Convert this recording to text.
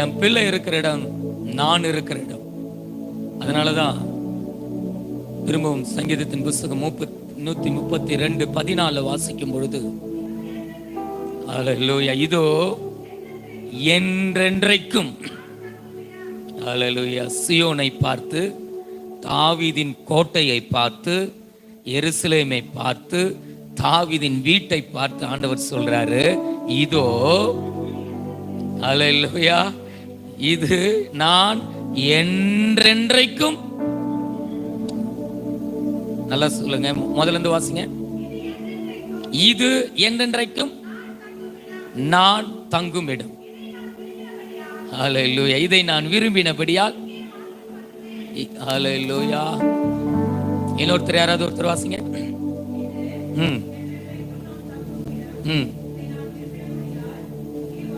என் பிள்ளை இருக்கிற இடம் நான் இருக்கிற இடம். அதனாலதான் திரும்பவும் சங்கீதத்தின் புஸ்தகம் 132:14 வாசிக்கும் பொழுது, அல்லேலூயா, இதோ என்றென்றைக்கும், அல்லேலூயா, சீயோனை பார்த்து, தாவீதின் கோட்டையை பார்த்து, எருசலேமை பார்த்து, தாவீதின் வீட்டை பார்த்து ஆண்டவர் சொல்றாரு, இதோ, அல்லேலூயா, இது நான் என்றென்றைக்கும். நல்லா சொல்லுங்க, முதல்ல இருந்து வாசிங்க. இது என்றென்றைக்கும் நான் தங்கும் இடம். ஹல்லேலூயா. இதை நான் விரும்பினபடியால். ஹல்லேலூயா. இன்னொருத்தர் யாராவது ஒருத்தர் வாசிங்க.